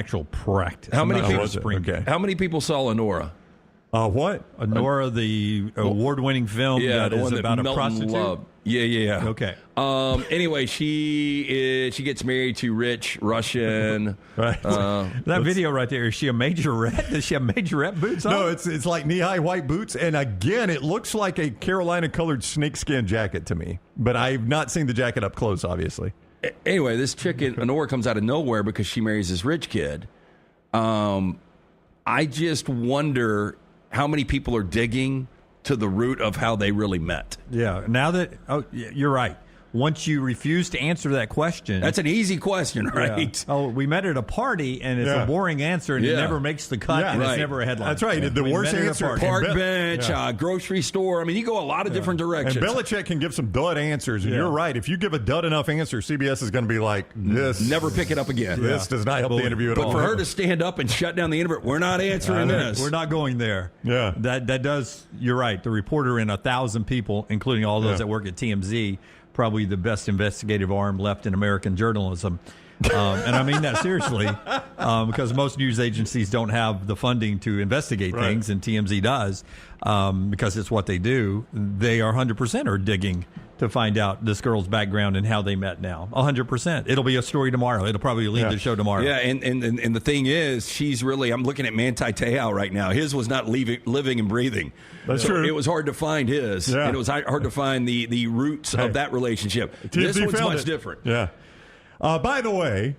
actual practice. How many people? Okay. How many people saw Lenora? What? Nora, the award-winning film that is about a prostitute? Loved. Yeah. Okay. Anyway, she gets married to rich Russian. Right. That video right there, is she a majorette? Does she have majorette boots on? No, it's like knee-high white boots. And again, it looks like a Carolina-colored snakeskin jacket to me. But I've not seen the jacket up close, obviously. Anyway, this chick, Lenora, comes out of nowhere because she marries this rich kid. I just wonder how many people are digging to the root of how they really met. Yeah. Now that you're right. Once you refuse to answer that question, that's an easy question, right? Yeah. Oh, we met at a party, and it's a boring answer, and it never makes the cut, and it's never a headline. That's right. The worst answer: park bench, grocery store. I mean, you go a lot of different directions. And Belichick can give some dud answers, and you're right. If you give a dud enough answer, CBS is going to be like, "This never pick it up again. This does not help the interview at all." But for her to stand up and shut down the interview, we're not answering this. We're not going there. Yeah, that does. You're right. The reporter and 1,000 people, including all those that work at TMZ. Probably the best investigative arm left in American journalism. And I mean that seriously, because most news agencies don't have the funding to investigate things, and TMZ does, because it's what they do. They are 100% are digging to find out this girl's background and how they met now. 100%. It'll be a story tomorrow. It'll probably lead the show tomorrow. Yeah, and the thing is, she's really, I'm looking at Manti Te'o right now. His was not living and breathing. That's true. It was hard to find his. Yeah. And it was hard to find the roots of that relationship. This one's much different. Yeah. By the way,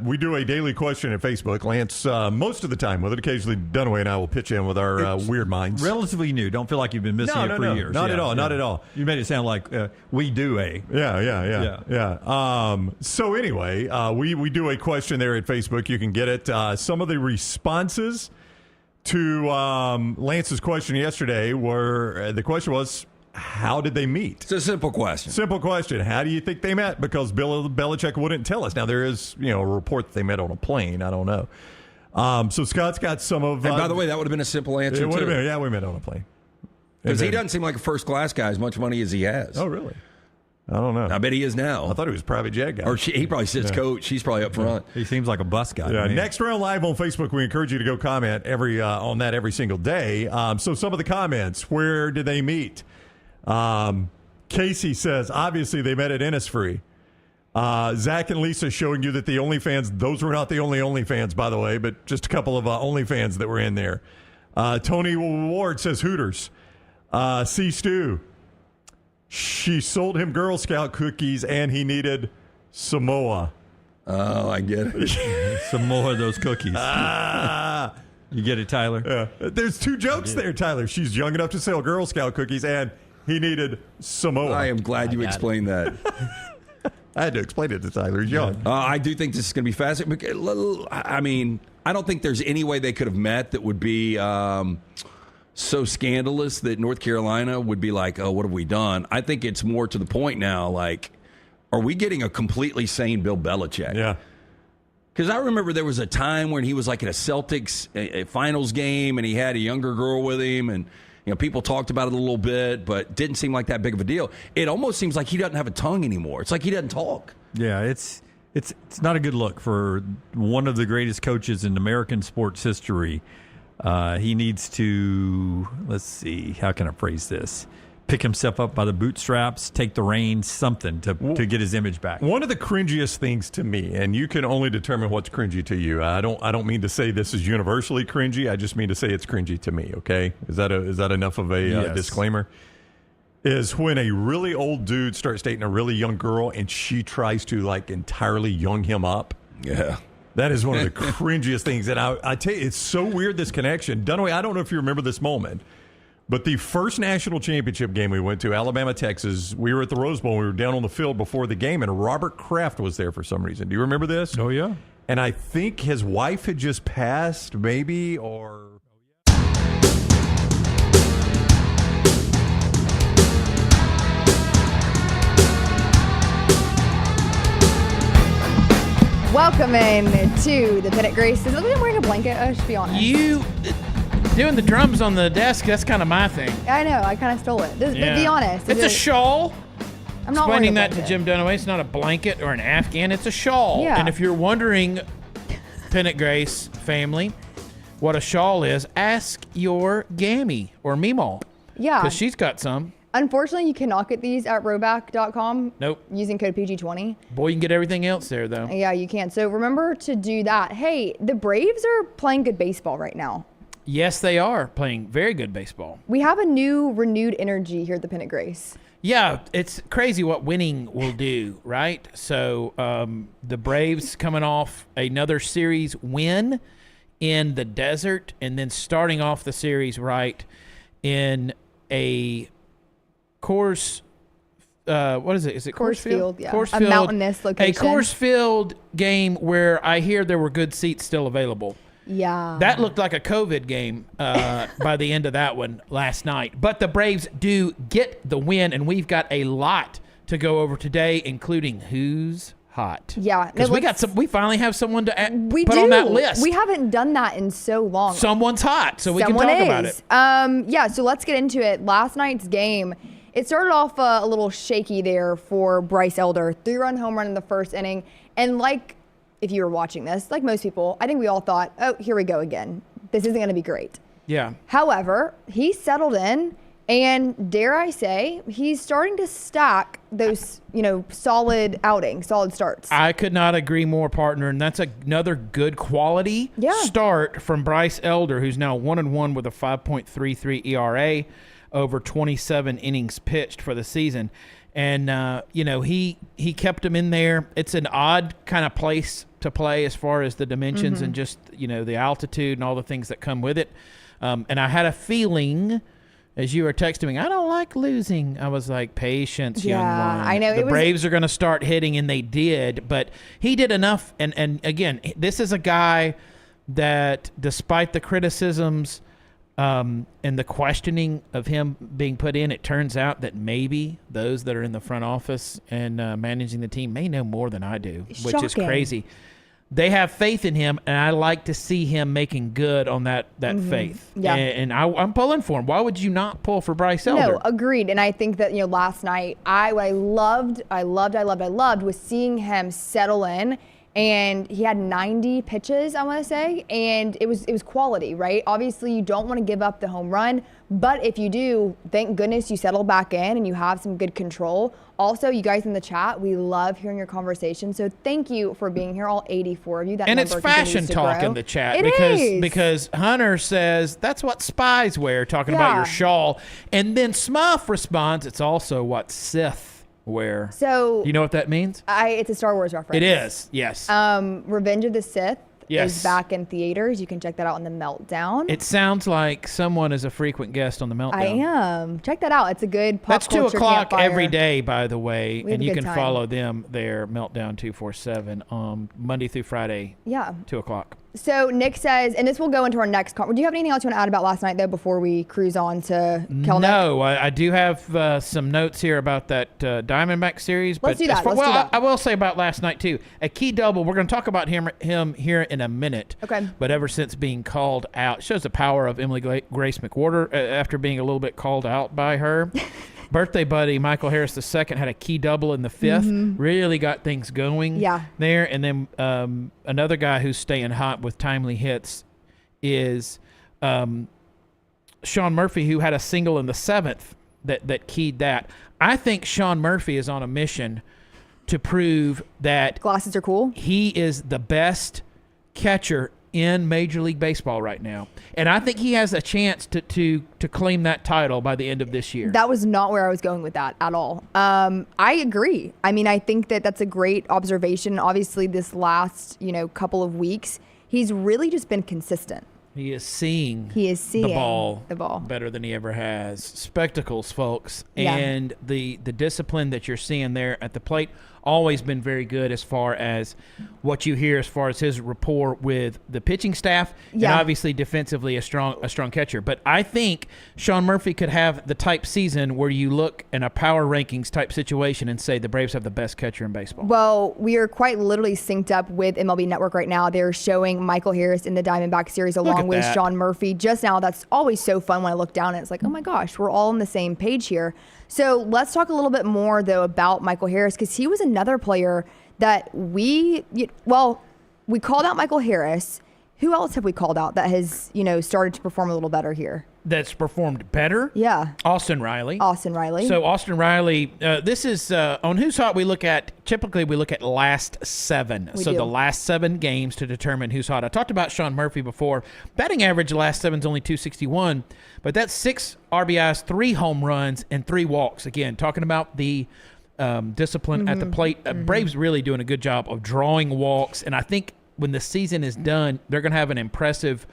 we do a daily question at Facebook. Lance, most of the time with it. Occasionally, Dunaway and I will pitch in with our weird minds. Relatively new. Don't feel like you've been missing it for years. Not at all. Not at all. You made it sound like we do a. Yeah. So anyway, we do a question there at Facebook. You can get it. Some of the responses to Lance's question yesterday were, the question was, how did they meet? It's a simple question. Simple question. How do you think they met? Because Bill Belichick wouldn't tell us. Now, there is, a report that they met on a plane. I don't know. So Scott's got some of... And by the way, that would have been a simple answer, it would have been, yeah, we met on a plane. Because he doesn't seem like a first-class guy, as much money as he has. Oh, really? I don't know. I bet he is now. I thought he was a private jet guy. Or he probably sits coach. She's probably up front. He seems like a bus guy. Yeah. Next Round Live on Facebook. We encourage you to go comment on that every single day. So some of the comments. Where did they meet? Casey says, obviously they met at Innisfree. Zach and Lisa showing you that the OnlyFans, those were not the only OnlyFans, by the way, but just a couple of OnlyFans that were in there. Tony Ward says Hooters. C. Stu. She sold him Girl Scout cookies and he needed Samoa. Oh, I get it. Some more of those cookies. You get it, Tyler? Yeah. There's two jokes there, Tyler. She's young enough to sell Girl Scout cookies and he needed Samoa. I am glad you explained that. I had to explain it to Tyler. He's young. I do think this is going to be fascinating. I mean, I don't think there's any way they could have met that would be so scandalous that North Carolina would be like, oh, what have we done? I think it's more to the point now, like, are we getting a completely sane Bill Belichick? Yeah. Because I remember there was a time when he was like at a Celtics a finals game and he had a younger girl with him and people talked about it a little bit, but didn't seem like that big of a deal. It almost seems like he doesn't have a tongue anymore. It's like he doesn't talk. Yeah, it's not a good look for one of the greatest coaches in American sports history. He needs to, let's see, how can I phrase this? Pick himself up by the bootstraps, take the reins, something to get his image back. One of the cringiest things to me, and you can only determine what's cringy to you. I don't mean to say this is universally cringy. I just mean to say it's cringy to me. Okay, is that enough of a disclaimer? Is when a really old dude starts dating a really young girl and she tries to like entirely young him up. Yeah. That is one of the cringiest things. And I tell you, it's so weird, this connection. Dunaway, I don't know if you remember this moment, but the first national championship game we went to, Alabama, Texas, we were at the Rose Bowl. We were down on the field before the game, and Robert Kraft was there for some reason. Do you remember this? Oh, yeah. And I think his wife had just passed, maybe, or... Welcome in to the Pennant Grace. Is Olivia wearing a blanket? I should be honest. You doing the drums on the desk, that's kind of my thing. I know. I kind of stole it. Be honest. It's a shawl. I'm not explaining wearing that to Jim Dunaway. It's not a blanket or an Afghan. It's a shawl. Yeah. And if you're wondering Pennant Grace family what a shawl is, ask your Gammy or Meemaw. Yeah. Because she's got some. Unfortunately, you cannot get these at Rhoback.com. Nope. Using code PG20. Boy, you can get everything else there, though. Yeah, you can. So remember to do that. Hey, the Braves are playing good baseball right now. Yes, they are playing very good baseball. We have a new renewed energy here at the Pennant Grace. Yeah, it's crazy what winning will do, right? So the Braves coming off another series win in the desert and then starting off the series right in a Coors, what is it? Is it Coors Field? Yeah. Coors a Field, mountainous location. A Coors Field game where I hear there were good seats still available. Yeah. That looked like a COVID game by the end of that one last night. But the Braves do get the win, and we've got a lot to go over today, including who's hot. Yeah. Because we finally have someone to put on that list. We haven't done that in so long. Someone's hot, so we can talk about it. Yeah, so let's get into it. Last night's game, it started off a little shaky there for Bryce Elder. 3-run home run in the first inning. And if you were watching this, like most people, I think we all thought, oh, here we go again. This isn't going to be great. Yeah. However, he settled in, and dare I say, he's starting to stack those, solid outings, solid starts. I could not agree more, partner, and that's another good quality start from Bryce Elder, who's now 1-1 with a 5.33 ERA over 27 innings pitched for the season. And, he kept him in there. It's an odd kind of place to play as far as the dimensions and just, the altitude and all the things that come with it. And I had a feeling, as you were texting me, I don't like losing. I was like, patience, young one. I know. The Braves are going to start hitting, and they did. But he did enough. And again, this is a guy that, despite the criticisms and the questioning of him being put in, it turns out that maybe those that are in the front office and managing the team may know more than I do, which is crazy. They have faith in him, and I like to see him making good on that faith. Yeah. And I'm pulling for him. Why would you not pull for Bryce Elder? No, agreed. And I think that, last night, what I loved was seeing him settle in. And he had 90 pitches, I want to say, and it was quality, right? Obviously, you don't want to give up the home run, but if you do, thank goodness you settle back in and you have some good control. Also, you guys in the chat, we love hearing your conversation, so thank you for being here, all 84 of you. And it's fashion talk in the chat because Hunter says that's what spies wear, talking about your shawl, and then Smuff responds, it's also what Sith wear. So you know what that means? It's a Star Wars reference. It is, yes. Revenge of the Sith is back in theaters. You can check that out on the Meltdown. It sounds like someone is a frequent guest on the Meltdown. I am. Check that out. It's a good pop That's 2 culture o'clock campfire. every day, by the way, and you can time. follow them there, Meltdown 247, Monday through Friday. Yeah. 2 o'clock. So Nick says, and this will go into our next do you have anything else you want to add about last night, though, before we cruise on to Kelenic? No, I do have some notes here about that Diamondback series. Let's do that. Let's do that. I will say about last night, too. A key double. We're going to talk about him here in a minute. Okay. But ever since being called out, shows the power of Emily Grace McWhorter after being a little bit called out by her. Birthday buddy Michael Harris II had a key double in the 5th. Really got things going there. And then another guy who's staying hot with timely hits is Sean Murphy, who had a single in the 7th that keyed that. I think Sean Murphy is on a mission to prove that glasses are cool. He is the best catcher in Major League Baseball right now. And I think he has a chance to claim that title by the end of this year. That was not where I was going with that at all. I agree. I mean, I think that that's a great observation. Obviously, this last, couple of weeks, he's really just been consistent. He is seeing the ball better than he ever has. Spectacles, folks. Yeah. And the discipline that you're seeing there at the plate, always been very good as far as what you hear as far as his rapport with the pitching staff and obviously defensively a strong catcher. But I think Sean Murphy could have the type season where you look in a power rankings type situation and say the Braves have the best catcher in baseball. Well, we are quite literally synced up with MLB Network right now. They're showing Michael Harris in the Diamondback series along with Sean Murphy just now. That's always so fun when I look down and it's like, oh my gosh, we're all on the same page here. So let's talk a little bit more, though, about Michael Harris, because he was another player that we called out Michael Harris. Who else have we called out that has, started to perform a little better here? That's performed better? Yeah. Austin Riley. So Austin Riley, this is on Who's Hot. Typically we look at last 7. The last 7 games to determine who's hot. I talked about Sean Murphy before. Batting average last 7 is only 261, but that's 6 RBIs, 3 home runs, and 3 walks. Again, talking about the discipline at the plate. Braves really doing a good job of drawing walks, and I think when the season is done, they're going to have an impressive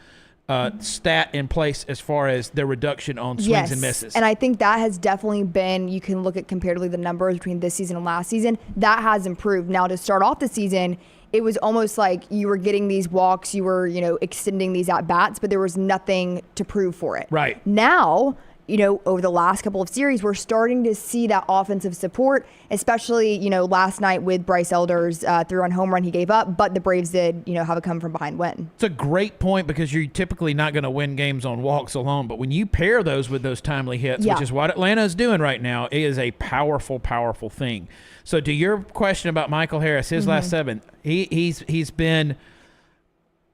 stat in place as far as their reduction on swings and misses. And I think that has definitely been, you can look at comparatively the numbers between this season and last season, that has improved. Now, to start off the season, it was almost like you were getting these walks, you were, extending these at-bats, but there was nothing to prove for it. Right. Now, over the last couple of series, we're starting to see that offensive support, especially, last night with Bryce Elder's through-run home run he gave up, but the Braves did, have a come-from-behind win. It's a great point because you're typically not going to win games on walks alone, but when you pair those with those timely hits, which is what Atlanta is doing right now, it is a powerful, powerful thing. So to your question about Michael Harris, his last 7, he's been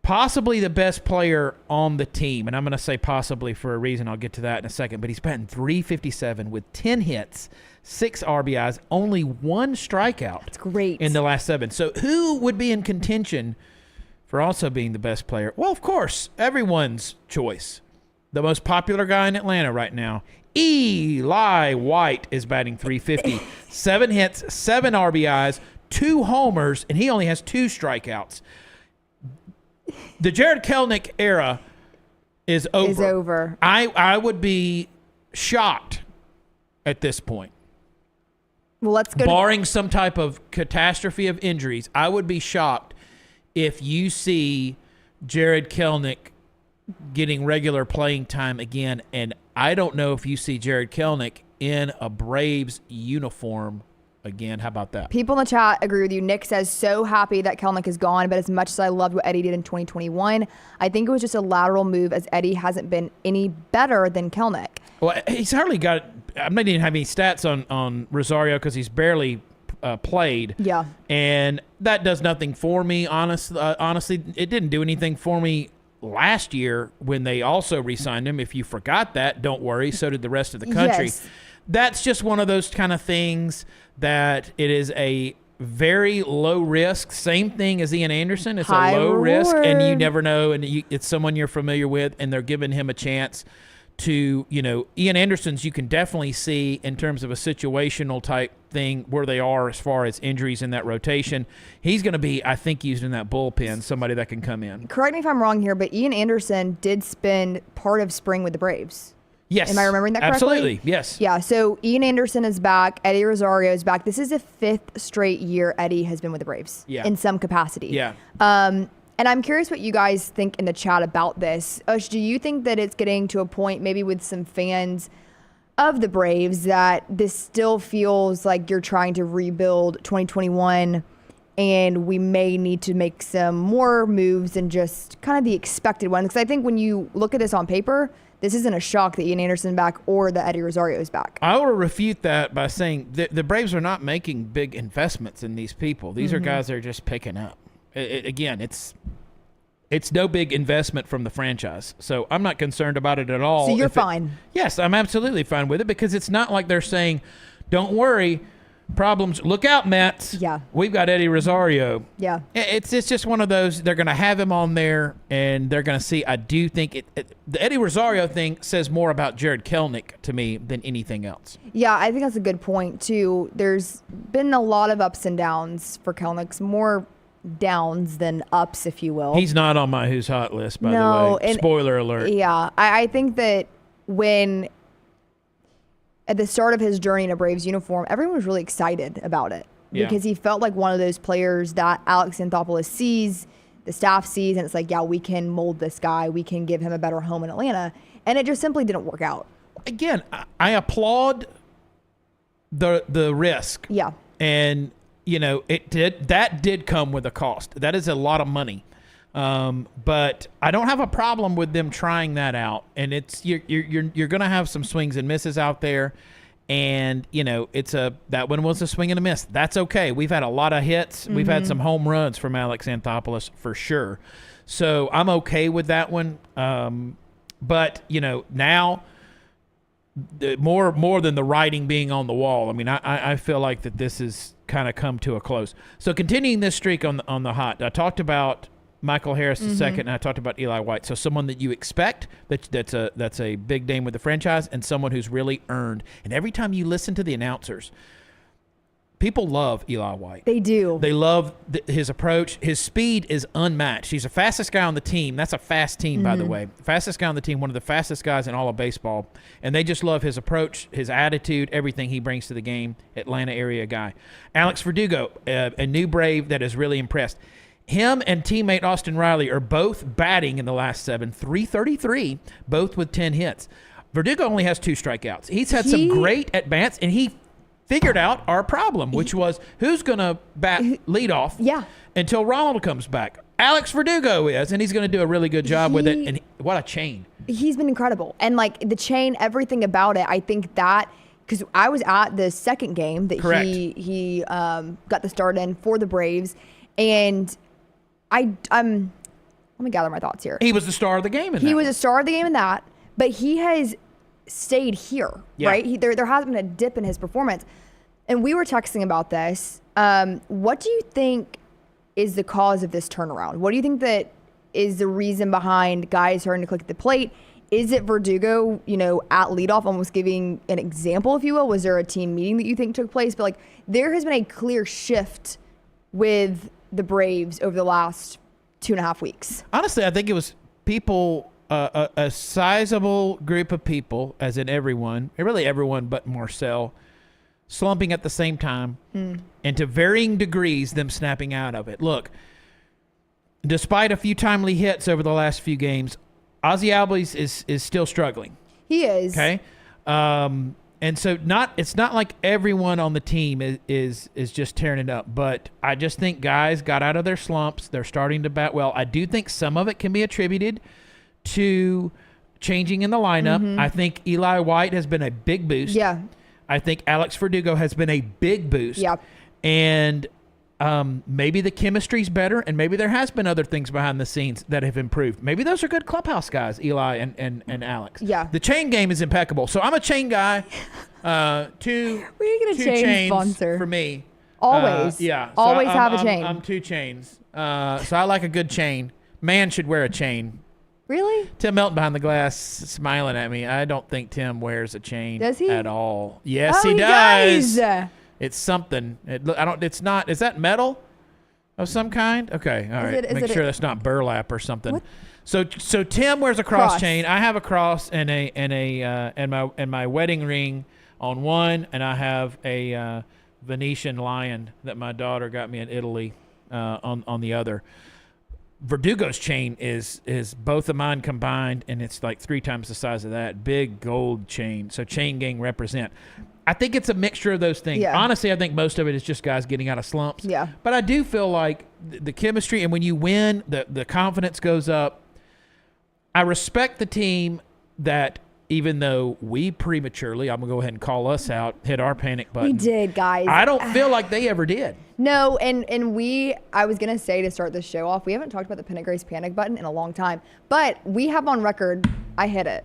possibly the best player on the team, and I'm going to say possibly for a reason. I'll get to that in a second, but he's batting .357 with 10 hits, 6 RBIs, only 1 strikeout. That's great. In the last 7. So who would be in contention for also being the best player? Well, of course, everyone's choice. The most popular guy in Atlanta right now, Eli White, is batting .350, 7 hits, 7 RBIs, 2 homers, and he only has 2 strikeouts. The Jared Kelenic era is over. I would be shocked at this point. Well, let's go. Barring some type of catastrophe of injuries, I would be shocked if you see Jared Kelenic getting regular playing time again. And I don't know if you see Jared Kelenic in a Braves uniform again. How about that? People in the chat agree with you. Nick says, so happy that Kelenic is gone, but as much as I loved what Eddie did in 2021, I think it was just a lateral move as Eddie hasn't been any better than Kelenic. Well, he's hardly got – I'm not even having any stats on Rosario because he's barely played. Yeah. And that does nothing for me, honestly. It didn't do anything for me last year when they also re-signed him. If you forgot that, don't worry. So did the rest of the country. Yes. That's just one of those kind of things that it is a very low risk. Same thing as Ian Anderson. It's high a low reward. risk, and you never know. And it's someone you're familiar with, and they're giving him a chance to, Ian Anderson's you can definitely see in terms of a situational type thing where they are as far as injuries in that rotation. He's going to be, I think, used in that bullpen, somebody that can come in. Correct me if I'm wrong here, but Ian Anderson did spend part of spring with the Braves. Yes. Am I remembering that correctly? Absolutely, yes. Yeah, so Ian Anderson is back. Eddie Rosario is back. This is the 5th straight year Eddie has been with the Braves in some capacity. Yeah. And I'm curious what you guys think in the chat about this. Ush, do you think that it's getting to a point maybe with some fans of the Braves that this still feels like you're trying to rebuild 2021 and we may need to make some more moves than just kind of the expected ones? Because I think when you look at this on paper, this isn't a shock that Ian Anderson is back or that Eddie Rosario is back. I will refute that by saying the Braves are not making big investments in these people. These are guys that are just picking up. Again, it's no big investment from the franchise. So I'm not concerned about it at all. So you're fine? Yes, I'm absolutely fine with it because it's not like they're saying, don't worry, problems, look out, Mets. Yeah. We've got Eddie Rosario. Yeah. It's just one of those, they're going to have him on there and they're going to see. I do think the Eddie Rosario thing says more about Jared Kelenic to me than anything else. Yeah, I think that's a good point too. There's been a lot of ups and downs for Kelenic, more downs than ups, if you will. He's not on my Who's Hot list, by the way. Spoiler alert. Yeah, I think that when at the start of his journey in a Braves uniform, everyone was really excited about it because he felt like one of those players that Alex Anthopoulos sees, the staff sees, and it's like, yeah, we can mold this guy. We can give him a better home in Atlanta. And it just simply didn't work out. Again, I applaud the risk. Yeah. And that did come with a cost. That is a lot of money. But I don't have a problem with them trying that out. And it's you're going to have some swings and misses out there. And, that one was a swing and a miss. That's okay. We've had a lot of hits. We've had some home runs from Alex Anthopoulos for sure. So I'm okay with that one. But, now more than the writing being on the wall. I mean, I feel like that this has kind of come to a close. So continuing this streak on the hot, I talked about Michael Harris the second, and I talked about Eli White. So someone that you expect, that's a big name with the franchise, and someone who's really earned. And every time you listen to the announcers, people love Eli White. They do. They love his approach. His speed is unmatched. He's the fastest guy on the team. That's a fast team, by the way. Fastest guy on the team, one of the fastest guys in all of baseball. And they just love his approach, his attitude, everything he brings to the game. Atlanta area guy. Alex Verdugo, a new Brave that has really impressed. Him and teammate Austin Riley are both batting in the last 7, .333, both with 10 hits. Verdugo only has 2 strikeouts. He's had some great at-bats, and he figured out our problem, which was who's going to bat leadoff until Ronald comes back. Alex Verdugo is, and he's going to do a really good job with it. And what a chain. He's been incredible. And, the chain, everything about it, I think that – because I was at the second game that he got the start in for the Braves, and – let me gather my thoughts here. He was the star of the game in that. He was a star of the game in that, but he has stayed here, right? There has been a dip in his performance. And we were texting about this. What do you think is the cause of this turnaround? What do you think that is the reason behind guys starting to click at the plate? Is it Verdugo, at leadoff, almost giving an example, if you will? Was there a team meeting that you think took place? But, there has been a clear shift with the Braves over the last 2.5 weeks. Honestly, I think it was people, a sizable group of people, as in everyone, really everyone but Marcel, slumping at the same time, and to varying degrees, them snapping out of it. Look, despite a few timely hits over the last few games, Ozzie Albies is still struggling. He is. Okay? And so it's not like everyone on the team is just tearing it up, but I just think guys got out of their slumps. They're starting to bat well. I do think some of it can be attributed to changing in the lineup. I think Eli White has been a big boost. Yeah. I think Alex Verdugo has been a big boost. Yeah. And maybe the chemistry's better, and maybe there has been other things behind the scenes that have improved. Maybe those are good clubhouse guys, Eli and Alex. Yeah. The chain game is impeccable. So I'm a chain guy. Two chains sponsor for me. Always. Yeah. Always have a chain. I'm 2 chains. So I like a good chain. Man should wear a chain. Really? Tim Melton behind the glass smiling at me. I don't think Tim wears a chain. Does he? At all. Yes, he does. It's something. It's not. Is that metal of some kind? Okay. All right. Make sure that's not burlap or something. What? So Tim wears a cross chain. I have a cross and my wedding ring on one, and I have a Venetian lion that my daughter got me in Italy on the other. Verdugo's chain is both of mine combined, and it's like 3 times the size of that. Big gold chain. So chain gang represent. I think it's a mixture of those things. Yeah. Honestly, I think most of it is just guys getting out of slumps. Yeah. But I do feel like the chemistry, and when you win, the confidence goes up. I respect the team that, even though we prematurely, I'm going to go ahead and call us out, hit our panic button. We did, guys. I don't feel like they ever did. No, and I was going to say to start the show off, we haven't talked about the Pennant Grace panic button in a long time, but we have on record, I hit it.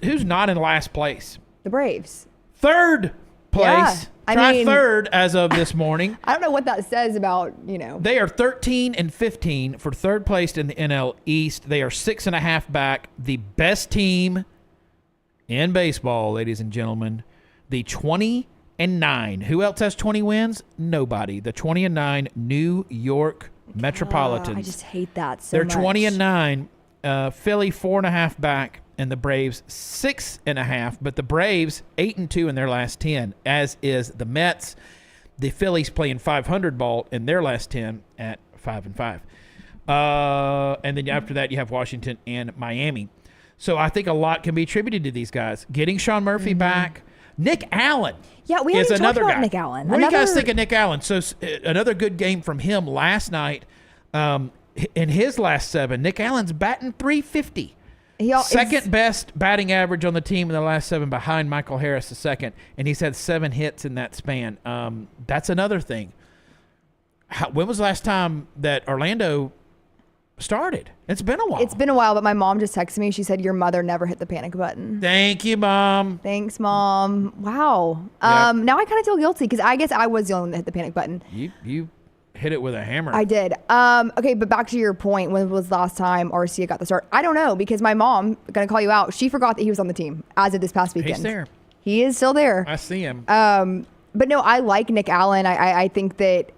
Who's not in last place? The Braves. 3rd place. Yeah, third as of this morning. I don't know what that says about, They are 13 and 15 for 3rd place in the NL East. They are 6.5 back. The best team in baseball, ladies and gentlemen. The 20-9. Who else has 20 wins? Nobody. The 20-9 New York Metropolitans. I just hate that so much. They're 20-9. Philly 4.5 back. And the Braves 6.5, but the Braves 8-2 in their last 10, as is the Mets. The Phillies playing 500 ball in their last 10 at 5-5. And then after that, you have Washington and Miami. So I think a lot can be attributed to these guys. Getting Sean Murphy back. Nick Allen. Yeah, we haven't talked about Nick Allen. What do you guys think of Nick Allen? So another good game from him last night. In his last 7, Nick Allen's batting .350. Second best batting average on the team in the last 7 behind Michael Harris II, and he's had 7 hits in that span. That's another thing. When was the last time that Orlando started? It's been a while. It's been a while, but my mom just texted me. She said, your mother never hit the panic button. Thank you, Mom. Thanks, Mom. Wow. Yep. Now I kind of feel guilty because I guess I was the only one that hit the panic button. You hit it with a hammer. I did. Okay, but back to your point. When was the last time Arcia got the start? I don't know because my mom, going to call you out, she forgot that he was on the team as of this past weekend. He's there. He is still there. I see him. But no, I like Nick Allen. I think that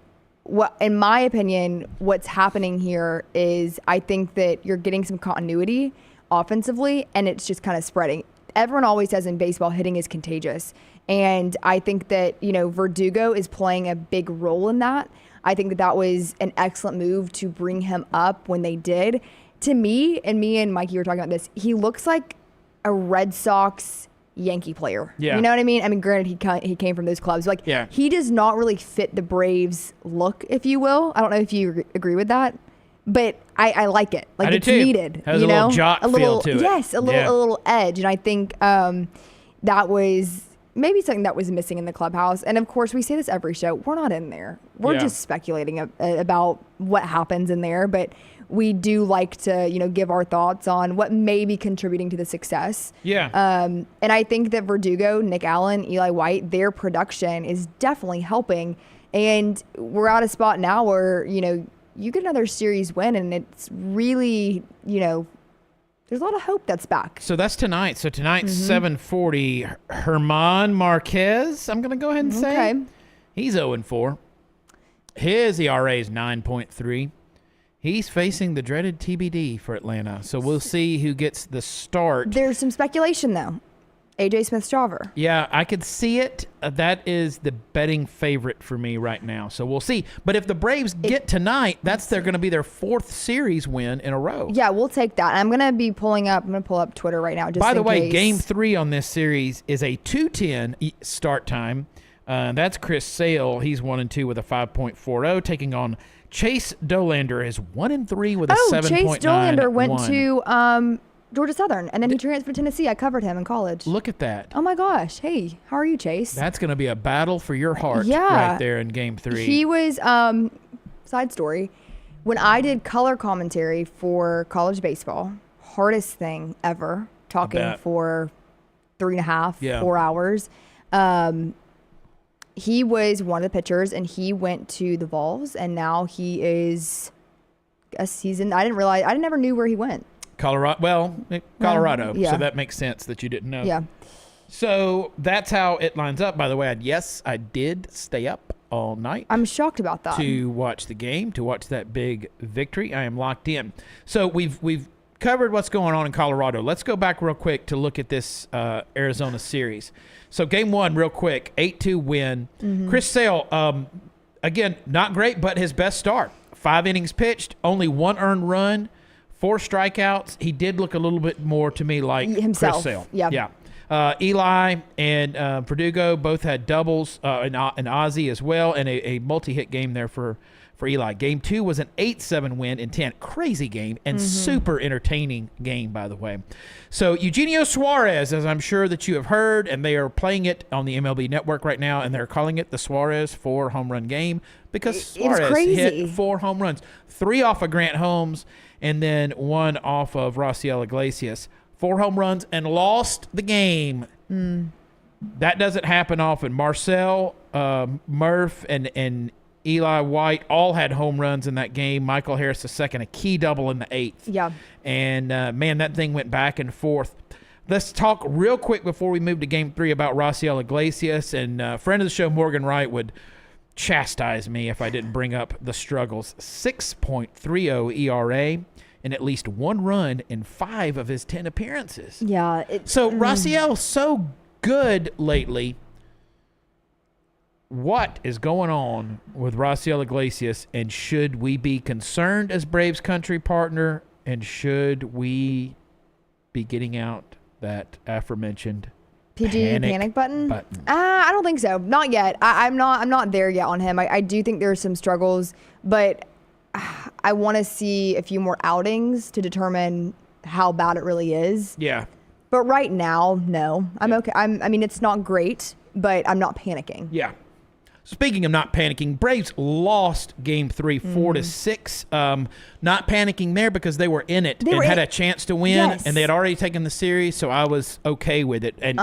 in my opinion, what's happening here is I think that you're getting some continuity offensively, and it's just kind of spreading. Everyone always says in baseball, hitting is contagious. And I think that, Verdugo is playing a big role in that. I think that was an excellent move to bring him up when they did. To me and Mikey were talking about this, he looks like a Red Sox Yankee player. Yeah. You know what I mean? I mean, granted, he came from those clubs. He does not really fit the Braves look, if you will. I don't know if you agree with that, but I like it. Like, it's needed. Has a little jock feel to it. Yes, a little edge. And I think that was maybe something that was missing in the clubhouse. And of course, we say this every show. We're not in there. We're just speculating about what happens in there. But we do like to, give our thoughts on what may be contributing to the success. Yeah. And I think that Verdugo, Nick Allen, Eli White, their production is definitely helping. And we're at a spot now where, you get another series win and it's really, there's a lot of hope that's back. So that's tonight. So tonight's 7:40. German Marquez, I'm going to go ahead and say. Okay. He's 0-4. His ERA is 9.3. He's facing the dreaded TBD for Atlanta. So we'll see who gets the start. There's some speculation, though. A.J. Smith-Shawver. Yeah, I could see it. That is the betting favorite for me right now. So we'll see. But if the Braves get tonight, they're going to be their 4th series win in a row. Yeah, we'll take that. I'm going to pull up Twitter right now. Just by the way, case. Game 3 on this series is a 2:10 start time. That's Chris Sale. He's 1-2 with a 5.40, taking on Chase Dolander is 1-3 with a 7.91. Chase Dolander went to Georgia Southern, and then he transferred to Tennessee. I covered him in college. Look at that. Oh, my gosh. Hey, how are you, Chase? That's going to be a battle for your heart right there in Game 3. He was, side story, when I did color commentary for college baseball, hardest thing ever, talking for 3.5, 4 hours. He was one of the pitchers, and he went to the Vols, and now he is a season. I never knew where he went. Colorado. So that makes sense that you didn't know. Yeah. So that's how it lines up. By the way, I did stay up all night. I'm shocked about that. To watch the game, to watch that big victory. I am locked in. So we've covered what's going on in Colorado. Let's go back real quick to look at this Arizona series. So Game 1, real quick, 8-2 win. Chris Sale, again, not great, but his best start. 5 innings pitched, only 1 earned run, 4 strikeouts. He did look a little bit more to me like himself. Chris Sale. Yeah. Eli and Verdugo both had doubles, and Ozzie as well, and a multi-hit game there for Eli. Game 2 was an 8-7 win in 10. Crazy game and super entertaining game, by the way. So Eugenio Suarez, as I'm sure that you have heard, and they are playing it on the MLB Network right now, and they're calling it the Suarez 4 home run game because Suarez hit 4 home runs. 3 off of Grant Holmes and then 1 off of Raciel Iglesias. 4 home runs and lost the game. That doesn't happen often. Marcel, Murph, and Eli White all had home runs in that game. Michael Harris II, a key double in the 8th. Yeah. And, man, that thing went back and forth. Let's talk real quick before we move to Game 3 about Raciel Iglesias. And friend of the show, Morgan Wright, would chastise me if I didn't bring up the struggles. 6.30 ERA and at least 1 run in 5 of his 10 appearances. Yeah. So Raciel's so good lately. What is going on with Raciel Iglesias, and should we be concerned as Braves country partner, and should we be getting out that aforementioned PG panic button? I don't think so. Not yet. I'm not there yet on him. I do think there's some struggles, but I want to see a few more outings to determine how bad it really is. Yeah. But right now, no. I'm okay. I mean, it's not great, but I'm not panicking. Yeah. Speaking of not panicking, Braves lost Game 3, 4-6. Not panicking there because they were in it and had a chance to win, and they had already taken the series, so I was okay with it. And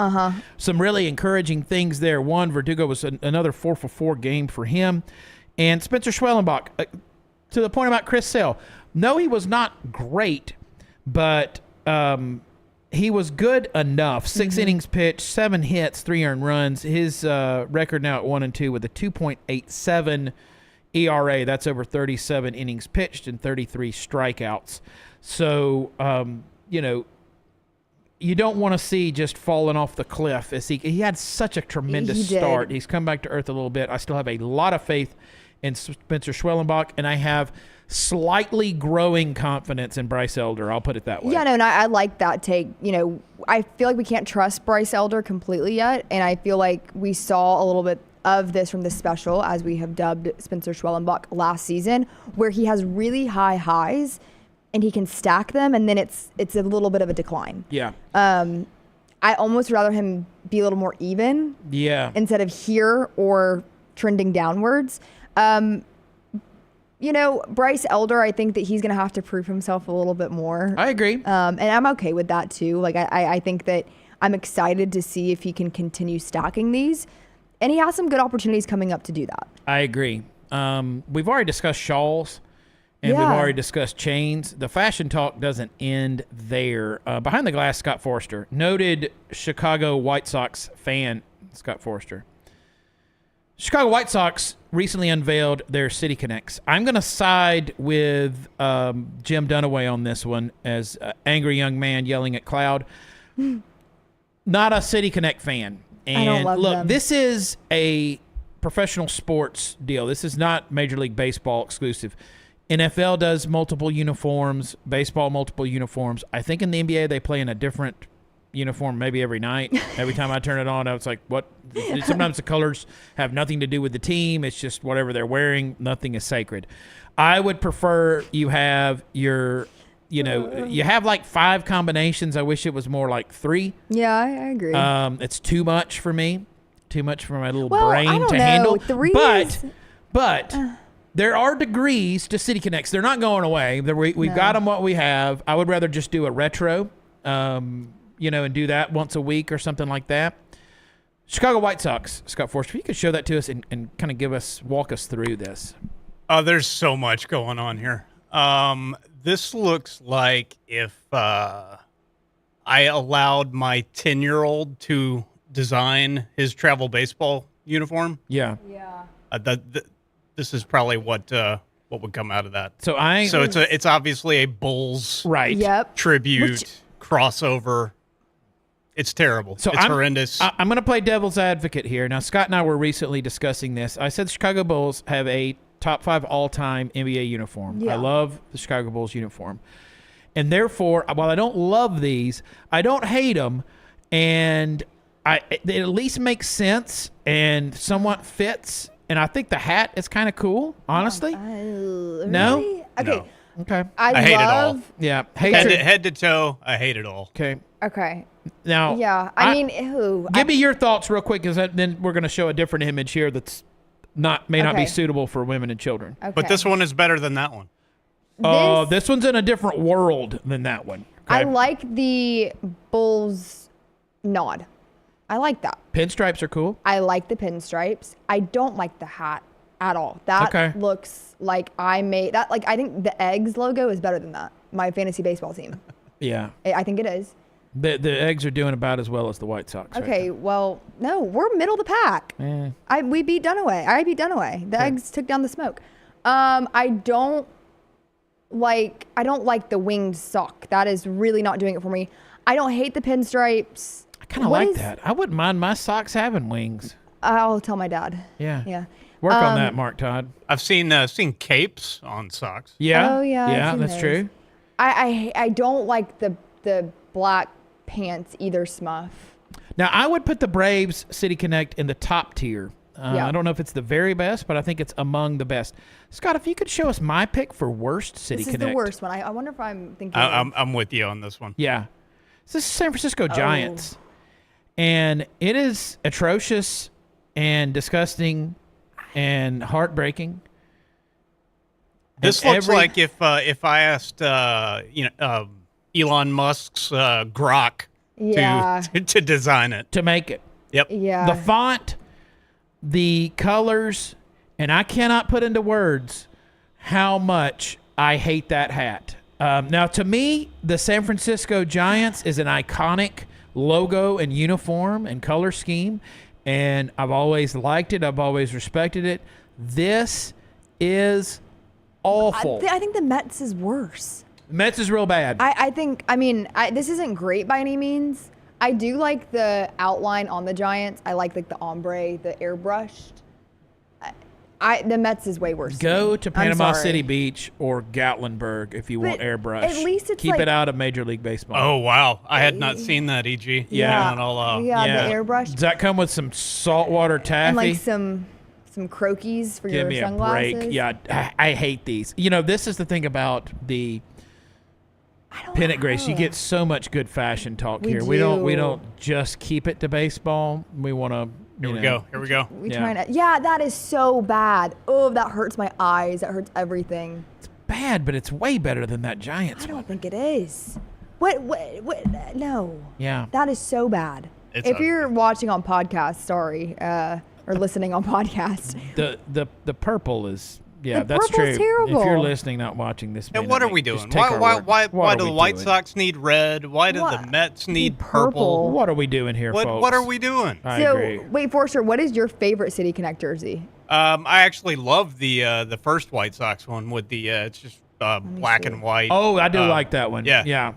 some really encouraging things there. One, Verdugo was another 4-for-4 game for him. And Spencer Schwellenbach, to the point about Chris Sale, no, he was not great, but he was good enough. 6 innings pitched, 7 hits, 3 earned runs. His record now at 1-2 with a 2.87 ERA. That's over 37 innings pitched and 33 strikeouts. So, you don't want to see just falling off the cliff. As he had such a tremendous start. He's come back to earth a little bit. I still have a lot of faith in Spencer Schwellenbach, and I have slightly growing confidence in Bryce Elder. I'll put it that way. Yeah, no, and I like that take. I feel like we can't trust Bryce Elder completely yet, and I feel like we saw a little bit of this from the special, as we have dubbed Spencer Schwellenbach last season, where he has really high highs, and he can stack them, and then it's a little bit of a decline. Yeah. I almost rather him be a little more even. Yeah. Instead of here or trending downwards. Bryce Elder, I think that he's going to have to prove himself a little bit more. I agree. And I'm okay with that too. Like, I think that I'm excited to see if he can continue stacking these. And he has some good opportunities coming up to do that. I agree. We've already discussed shawls, and we've already discussed chains. The fashion talk doesn't end there. Behind the glass, Scott Forster, noted Chicago White Sox fan, Scott Forster. Chicago White Sox recently unveiled their City Connects. I'm going to side with Jim Dunaway on this one as angry young man yelling at cloud. Not a City Connect fan. And I don't love them. This is a professional sports deal. This is not Major League Baseball exclusive. NFL does multiple uniforms, baseball multiple uniforms. I think in the NBA they play in a different uniform maybe every night. Every time I turn it on, I was like, what? Sometimes the colors have nothing to do with the team. It's just whatever they're wearing. Nothing is sacred. I would prefer you have you have like 5 combinations. I wish it was more like 3. Yeah, I agree. It's too much for me. Too much for my little brain I don't to know. handle. 3 But there are degrees to City Connects. They're not going away. We've got them what we have. I would rather just do a retro. And do that once a week or something like that. Chicago White Sox, Scott Forster, if you could show that to us and kind of walk us through this. There's so much going on here. This looks like if I allowed my 10-year-old to design his travel baseball uniform. Yeah. Yeah. This is probably what would come out of that. So it's obviously a Bulls Yep. tribute crossover. It's terrible. So it's horrendous. I'm going to play devil's advocate here. Now, Scott and I were recently discussing this. I said the Chicago Bulls have a top 5 all-time NBA uniform. Yeah. I love the Chicago Bulls uniform. And therefore, while I don't love these, I don't hate them. And it at least makes sense and somewhat fits. And I think the hat is kind of cool, honestly. Really? No? Okay. No. Okay. I hate it all. Yeah. Head to toe, I hate it all. Okay. Okay. Now, Yeah. I mean, ew. Give me your thoughts real quick, because then we're going to show a different image here that's may not be Okay. suitable for women and children. Okay. But this one is better than that one. This one's in a different world than that one. Okay? I like the Bulls nod. I like that. Pinstripes are cool. I like the pinstripes. I don't like the hat at all. That looks like I made that. Like, I think the Eggs logo is better than that. My fantasy baseball team. Yeah. I think it is. The Eggs are doing about as well as the White Sox. Okay, Right well, no, we're middle of the pack. We beat Dunaway. I beat Dunaway. The Eggs took down the smoke. I don't like the winged sock. That is really not doing it for me. I don't hate the pinstripes. I kind of like that. I wouldn't mind my socks having wings. I'll tell my dad. Yeah. Yeah. Work on that, Mark Todd. I've seen capes on socks. Yeah. Oh, yeah, I've Yeah, seen that's those. true. I don't like the black pants either, Smuff. Now, I would put the Braves City Connect in the top tier Yeah. I don't know if it's the very best, but I think it's among the best. Scott, if you could show us my pick for worst City This is Connect. the worst one. I wonder if I'm thinking. I'm with you on this one. Yeah. This is San Francisco Giants. And it is atrocious and disgusting and heartbreaking. This looks like if I asked Elon Musk's Grok Yeah. to design it. to make it. Yep. Yeah. The font, the colors, and I cannot put into words how much I hate that hat. Now, to me, the San Francisco Giants is an iconic logo and uniform and color scheme, and I've always liked it. I've always respected it. This is awful. I think the Mets is worse. Mets is real bad. This isn't great by any means. I do like the outline on the Giants. I like the ombre, the airbrushed. The Mets is way worse. Go to I'm Panama sorry. City Beach or Gatlinburg if you want But airbrush. at least it's keep like- it out of Major League Baseball. Oh, wow. I had not seen that, EG. Yeah. It all, Yeah, the airbrush. Does that come with some saltwater taffy? And like some croquis for Give your me sunglasses. a break. Yeah, I hate these. You know, this is the thing about the Pennant Grace. You get so much good fashion talk We here. We don't do. just keep it to baseball. We want to. Here we go. Here we go. Yeah, that is so bad. Oh, that hurts my eyes. That hurts everything. It's bad, but it's way better than that Giants I one. don't think it is. What? No. Yeah. That is so bad. It's If ugly. you're watching on podcast, sorry, or listening on podcast, The purple is. Yeah, The that's purple's true. terrible. If you're listening, not watching this, And may what not are we make- just doing? take our word. Why What do are the we White doing? Sox need red? Why do What? the Mets need purple? purple? What are we doing here, folks? What are we doing? I so agree. wait, Forster, what is your favorite City Connect jersey? I actually love the first White Sox one with the it's just black see. and white. Oh, I do Uh, like that one. yeah. Yeah.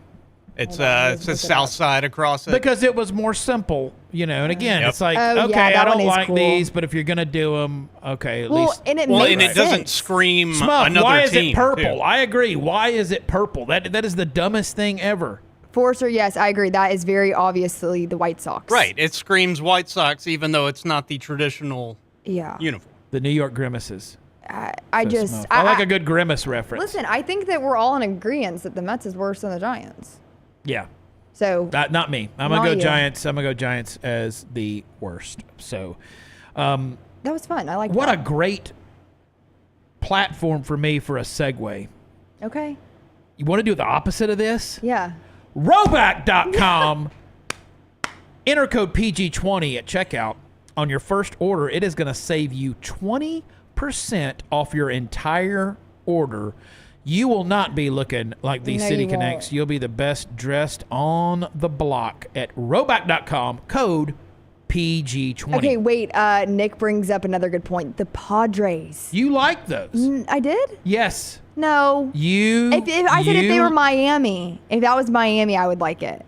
It's Hold on, it's let's a look it south up. side across it. Because it was more simple, you know. And again, Yep. it's like, Oh, yeah, okay, that I one don't is like cool. these, but if you're gonna do them, okay, at least. And it well, makes and it doesn't sense. scream Smuff, another why is team. it purple? too. I agree. Why is it purple? That is the dumbest thing ever. Forster, yes, I agree. That is very obviously the White Sox. Right. It screams White Sox, even though it's not the traditional Yeah. uniform. The New York grimaces. I says just Smuff. I like a good grimace reference. listen. I think that we're all in agreement that the Mets is worse than the Giants. Yeah. So Not me. I'm Not gonna go you. Giants. I'm gonna go Giants as the worst. So, that was fun. I like what a that. great platform for me for a segue. Okay. You want to do the opposite of this? Yeah. Roback.com. Enter code PG20 at checkout on your first order. It is going to save you 20% off your entire order. You will not be looking like these No, City you Connects. won't. You'll be the best dressed on the block at Roback.com, code PG20. Okay, wait. Nick brings up another good point. The Padres. You like those? I did? Yes. No. You. If I said if they you- were Miami, if that was Miami, I would like it.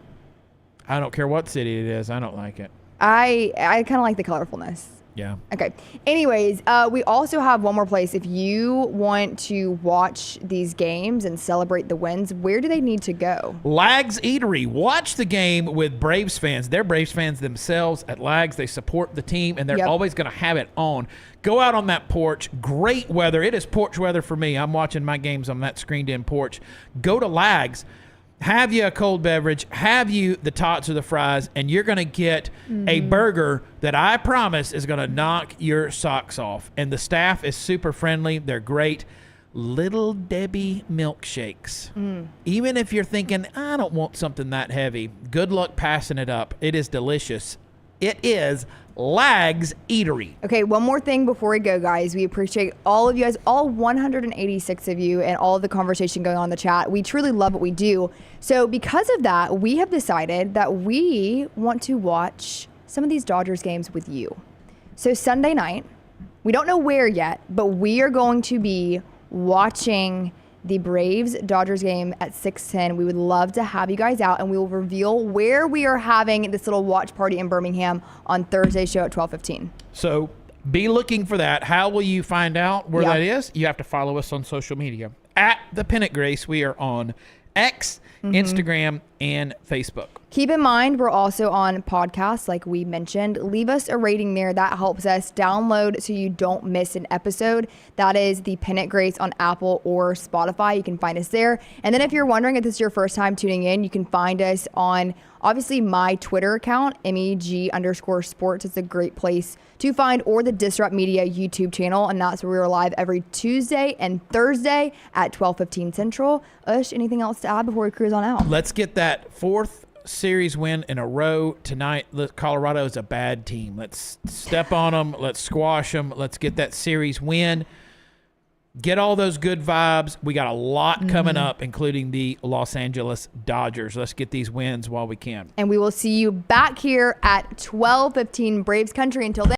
I don't care what city it is. I don't like it. I kind of like the colorfulness. Yeah. Okay. Anyways, we also have one more place. If you want to watch these games and celebrate the wins, where do they need to go? Lags Eatery. Watch the game with Braves fans. They're Braves fans themselves at Lags. They support the team, and they're Yep. always going to have it on. Go out on that porch. Great weather. It is porch weather for me. I'm watching my games on that screened-in porch. Go to Lags. Have you a cold beverage, have you the tots or the fries, and you're going to get a burger that I promise is going to knock your socks off. And the staff is super friendly. They're great. Little Debbie milkshakes. Even if you're thinking, I don't want something that heavy, good luck passing it up. It is delicious. It is Lags Eatery. Okay, one more thing before we go, guys. We appreciate all of you guys, all 186 of you, and all of the conversation going on in the chat. We truly love what we do. So because of that, we have decided that we want to watch some of these Dodgers games with you. So Sunday night, we don't know where yet, but we are going to be watching the Braves-Dodgers game at 6:10. We would love to have you guys out, and we will reveal where we are having this little watch party in Birmingham on Thursday's show at 12:15. So be looking for that. How will you find out where Yeah. that is? You have to follow us on social media. At the Pennant Grace, we are on X, Instagram, and Facebook. Keep in mind, we're also on podcasts, like we mentioned. Leave us a rating there. That helps us download so you don't miss an episode. That is the Pennant Grace on Apple or Spotify. You can find us there. And then if you're wondering if this is your first time tuning in, you can find us on, obviously, my Twitter account, MEG_sports. It's a great place to find, or the Disrupt Media YouTube channel. And that's where we're live every Tuesday and Thursday at 12:15 Central. Ush, anything else to add before we cruise on out? Let's get that 4th series win in a row tonight. Colorado is a bad team. Let's step on them. Let's squash them. Let's get that series win. Get all those good vibes. We got a lot coming up, including the Los Angeles Dodgers. Let's get these wins while we can. And we will see you back here at 12:15 Braves Country. Until then.